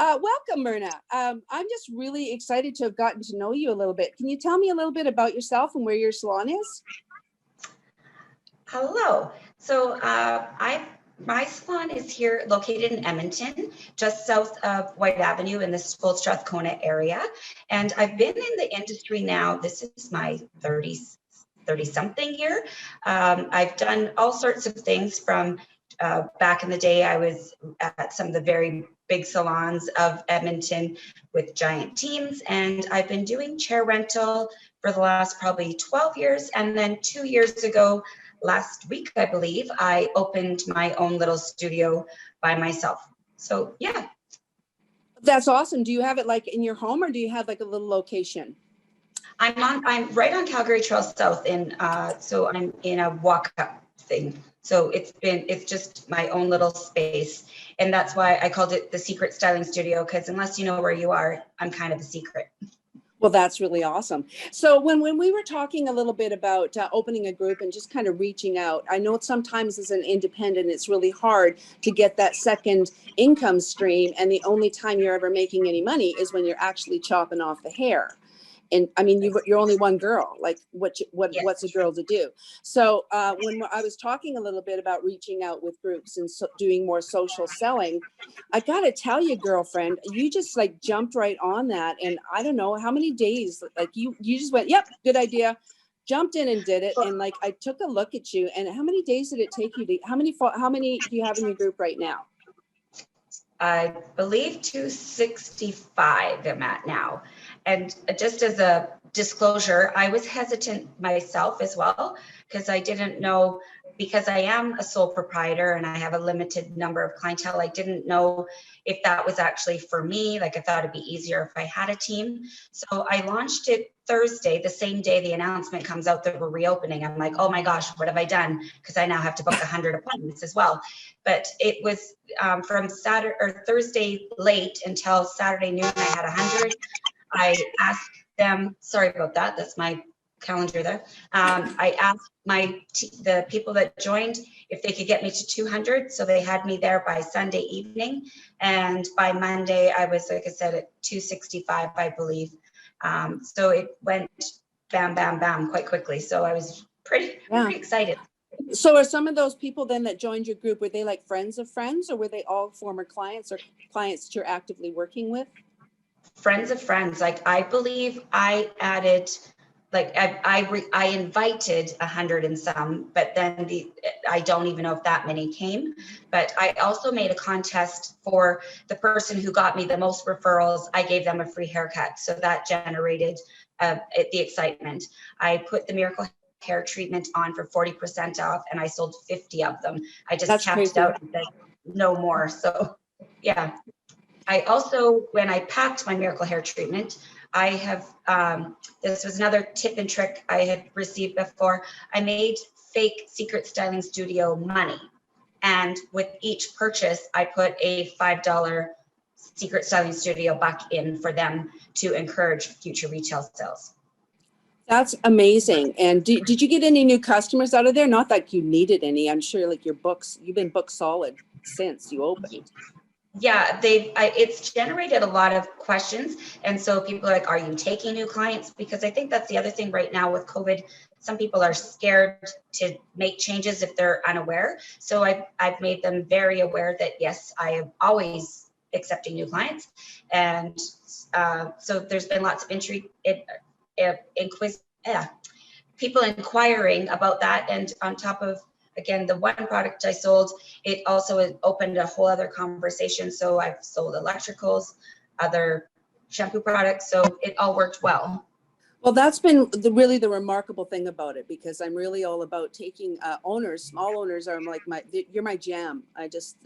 Welcome, Myrna. I'm just really excited to have gotten to know you a little bit. Can you tell me a little bit about yourself and where your salon is? Hello. So my salon is here located in Edmonton, just south of White Avenue in the Old Strathcona area. And I've been in the industry now, this is my 30 something year. I've done all sorts of things from back in the day. I was at some of the very big salons of Edmonton with giant teams, and I've been doing chair rental for the last probably 12 years. And then 2 years ago, last week, I believe, I opened my own little studio by myself. So yeah. That's awesome. Do you have it like in your home, or do you have like a little location? I'm right on Calgary Trail South, so I'm in a walk-up thing. So it's just my own little space, and that's why I called it the Secret Styling Studio, because unless you know where you are, I'm kind of a secret. Well, that's really awesome. So when we were talking a little bit about opening a group and just kind of reaching out, I know sometimes as an independent, it's really hard to get that second income stream. And the only time you're ever making any money is when you're actually chopping off the hair. And I mean, you're only one girl, like what's a girl to do? So when I was talking a little bit about reaching out with groups and doing more social selling, I got to tell you, girlfriend, you just like jumped right on that. And I don't know how many days, like you just went, yep, good idea. Jumped in and did it. And like, I took a look at you, and how many days did it take you to, how many do you have in your group right now? I believe 265 I'm at now. And just as a disclosure, I was hesitant myself as well, because I didn't know, because I am a sole proprietor and I have a limited number of clientele, I didn't know if that was actually for me. Like, I thought it'd be easier if I had a team. So I launched it Thursday, the same day the announcement comes out that we're reopening. I'm like, oh my gosh, what have I done? Because I now have to book 100 appointments as well. But it was from Saturday or Thursday late until Saturday noon, I had 100. I asked them, sorry about that, that's my calendar there. I asked the people that joined if they could get me to 200. So they had me there by Sunday evening. And by Monday, I was, like I said, at 265, I believe. So it went bam, bam, bam quite quickly. So I was pretty excited. So are some of those people then that joined your group, were they like friends of friends, or were they all former clients or clients that you're actively working with? Friends of friends. Like, I believe I added, like I invited 100 and some, but then I don't even know if that many came. But I also made a contest for the person who got me the most referrals. I gave them a free haircut. So that generated the excitement. I put the Miracle hair treatment on for 40% off, and I sold 50 of them. I just capped it out and said no more. So yeah. I also, when I packed my Miracle hair treatment, I have, this was another tip and trick I had received before. I made fake Secret Styling Studio money. And with each purchase, I put a $5 Secret Styling Studio back in for them to encourage future retail sales. That's amazing. And did you get any new customers out of there? Not that you needed any. I'm sure like you've been booked solid since you opened. Yeah, it's generated a lot of questions. And so people are like, are you taking new clients? Because I think that's the other thing right now with COVID. Some people are scared to make changes if they're unaware. So I've made them very aware that, yes, I am always accepting new clients. And so there's been lots of people inquiring about that. And on top of, again, the one product I sold, it also opened a whole other conversation. So I've sold electricals, other shampoo products. So it all worked well. Well, that's been really the remarkable thing about it, because I'm really all about taking owners. Small owners are like you're my jam. I just,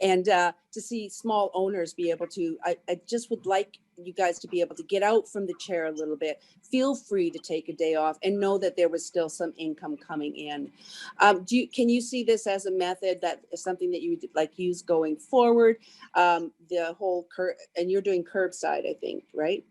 and to see small owners be able to, I just would like you guys to be able to get out from the chair a little bit, feel free to take a day off, and know that there was still some income coming in. Can you see this as a method that is something that you would like use going forward? The whole and you're doing curbside, I think, right?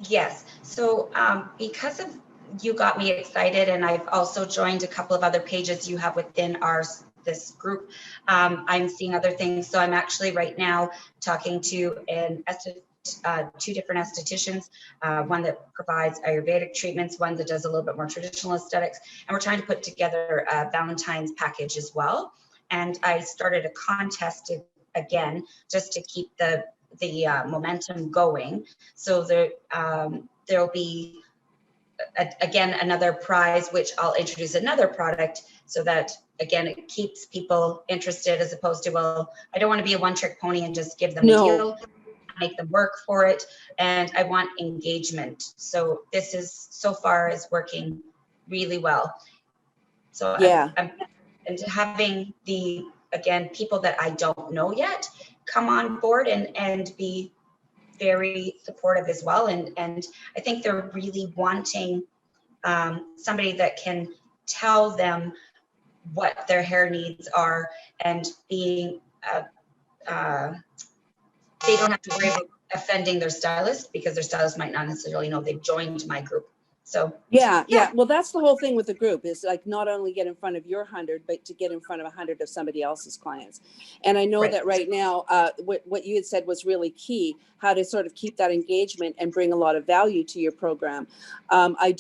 Yes. So because of you got me excited, and I've also joined a couple of other pages you have within our this group. I'm seeing other things. So I'm actually right now talking to two different estheticians, one that provides Ayurvedic treatments, one that does a little bit more traditional aesthetics. And we're trying to put together a Valentine's package as well. And I started a contest again, just to keep the momentum going. So there'll be again another prize, which I'll introduce another product, so that again it keeps people interested, as opposed to, well, I don't want to be a one-trick pony and just give them a deal, make them work for it, and I want engagement. So this is so far is working really well. So Yeah. and having the, again, people that I don't know yet come on board and be very supportive as well. And I think they're really wanting somebody that can tell them what their hair needs are, and being, they don't have to worry about offending their stylist, because their stylist might not necessarily know they've joined my group. So yeah. Well, that's the whole thing with the group, is like not only get in front of your 100, but to get in front of 100 of somebody else's clients. And I know that right now, what you had said was really key, how to sort of keep that engagement and bring a lot of value to your program. I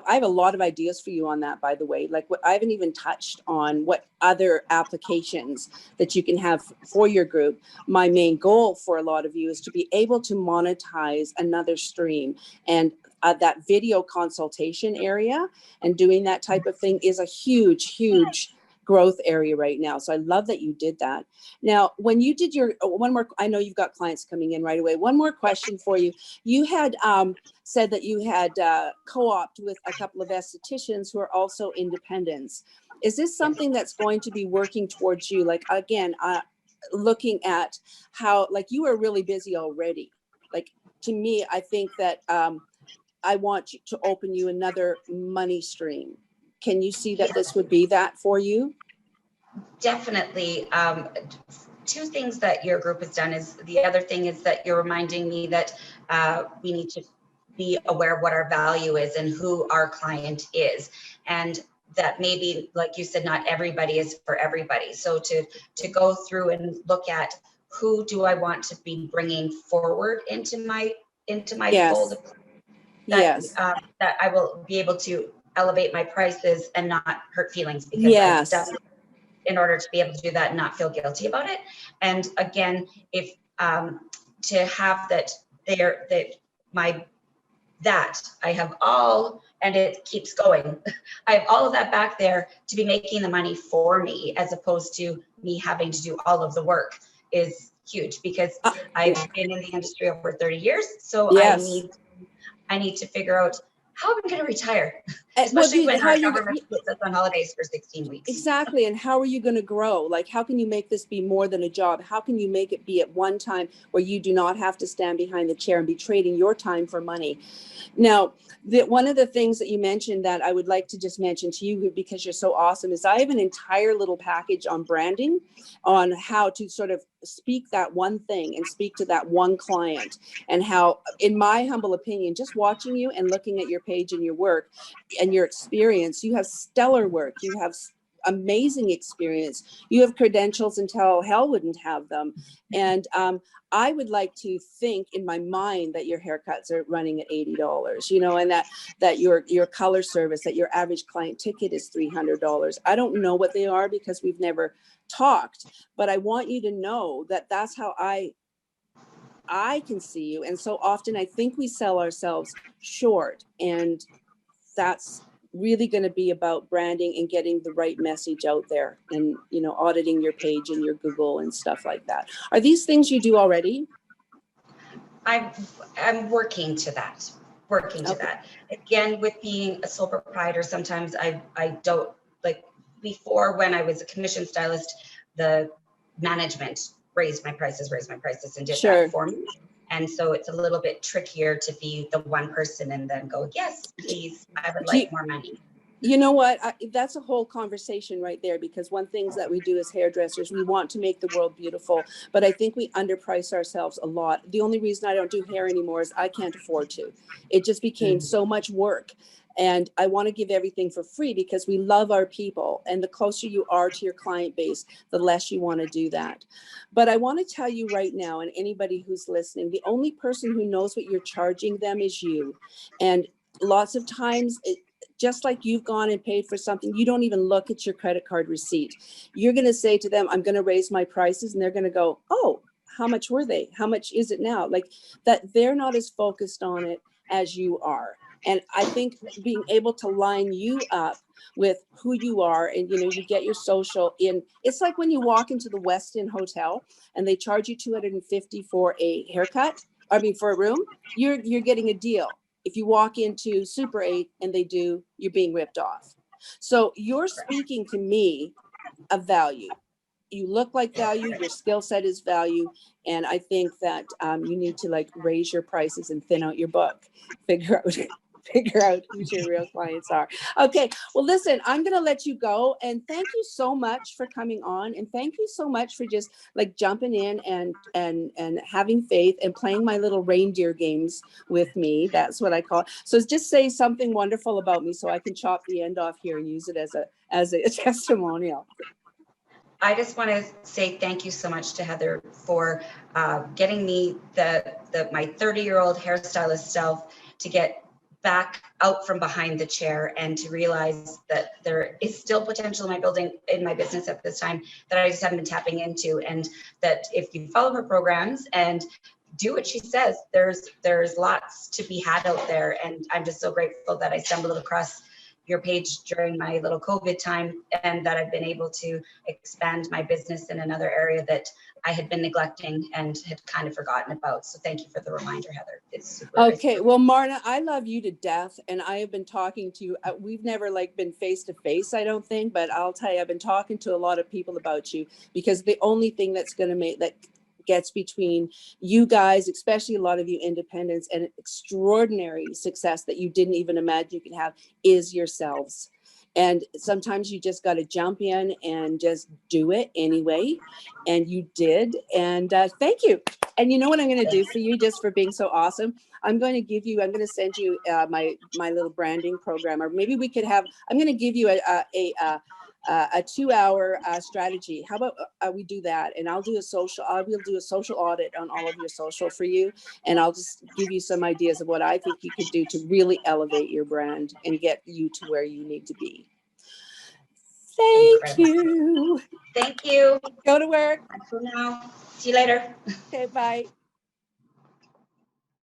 have a lot of ideas for you on that, by the way. Like, I haven't even touched on what other applications that you can have for your group. My main goal for a lot of you is to be able to monetize another stream, and that video consultation area and doing that type of thing is a huge growth area right now. So I love that you did that. Now, when you did your one more, I know you've got clients coming in right away. One more question for you. You had said that you had co-opted with a couple of estheticians who are also independents. Is this something that's going to be working towards you? Like, again, looking at how, like, you are really busy already. Like, to me, I think that I want you to open you another money stream. Can you see that this would be that for you? Definitely. Two things that your group has done is, the other thing is that you're reminding me that we need to be aware of what our value is and who our client is. And that maybe, like you said, not everybody is for everybody. So to go through and look at, who do I want to be bringing forward into my fold, that that I will be able to elevate my prices and not hurt feelings, because I've done it in order to be able to do that and not feel guilty about it. And again, if to have that there, that I have all, and it keeps going, I have all of that back there to be making the money for me, as opposed to me having to do all of the work, is huge, because I've been in the industry over 30 years. So I need to figure out how I'm going to retire, especially when our government puts us on holidays for 16 weeks. Exactly. And how are you going to grow? Like, how can you make this be more than a job? How can you make it be at one time where you do not have to stand behind the chair and be trading your time for money? Now, one of the things that you mentioned that I would like to just mention to you, because you're so awesome, is I have an entire little package on branding, on how to sort of speak that one thing and speak to that one client, and how, in my humble opinion, just watching you and looking at your page and your work and your experience, you have stellar work. You have amazing experience. You have credentials until hell wouldn't have them. And I would like to think in my mind that your haircuts are running at $80, and that your color service, that your average client ticket is $300. I don't know what they are, because we've never talked, but I want you to know that that's how I can see you. And so often I think we sell ourselves short, and that's really going to be about branding and getting the right message out there, and auditing your page and your Google and stuff like that. Are these things you do already? I'm working to that. Again, with being a sole proprietor, sometimes I don't, like, before, when I was a commission stylist, the management raised my prices and did that for me. And so it's a little bit trickier to be the one person and then go, yes, please, I would like more money. You know what? That's a whole conversation right there, because one things that we do as hairdressers, we want to make the world beautiful, but I think we underprice ourselves a lot. The only reason I don't do hair anymore is I can't afford to. It just became so much work. And I want to give everything for free because we love our people. And the closer you are to your client base, the less you want to do that. But I want to tell you right now, and anybody who's listening, the only person who knows what you're charging them is you. And lots of times, just like you've gone and paid for something, you don't even look at your credit card receipt. You're going to say to them, I'm going to raise my prices. And they're going to go, oh, how much were they? How much is it now? Like that, they're not as focused on it as you are. And I think being able to line you up with who you are, and you get your social in. It's like when you walk into the Westin Hotel and they charge you $250 for a haircut. I mean, for a room, you're getting a deal. If you walk into Super 8 and they do, you're being ripped off. So you're speaking to me of value. You look like value, your skill set is value. And I think that you need to like raise your prices and thin out your book, figure out who your real clients are. Okay, well, listen, I'm going to let you go. And thank you so much for coming on. And thank you so much for just like jumping in and having faith and playing my little reindeer games with me. That's what I call it. So just say something wonderful about me so I can chop the end off here and use it as a testimonial. I just want to say thank you so much to Heather for getting me my 30-year-old hairstylist self to get back out from behind the chair and to realize that there is still potential in my business at this time that I just haven't been tapping into, and that if you follow her programs and do what she says, there's lots to be had out there. And I'm just so grateful that I stumbled across your page during my little COVID time, and that I've been able to expand my business in another area that I had been neglecting and had kind of forgotten about. So thank you for the reminder, Heather. It's super. Okay. Well, Marna, I love you to death. And I have been talking to you. We've never like been face to face, I don't think, but I'll tell you, I've been talking to a lot of people about you, because the only thing that's going to make that gets between you guys, especially a lot of you independents, and extraordinary success that you didn't even imagine you could have, is yourselves. And sometimes you just got to jump in and just do it anyway. And you did. And thank you. And you know what I'm going to do for you, just for being so awesome? I'm going to send you my little branding program, or maybe we could have, I'm going to give you a 2-hour strategy. How about we do that? And I will do a social audit on all of your social for you. And I'll just give you some ideas of what I think you could do to really elevate your brand and get you to where you need to be. Thank you. Thank you. Go to work. For now. See you later. Okay, bye.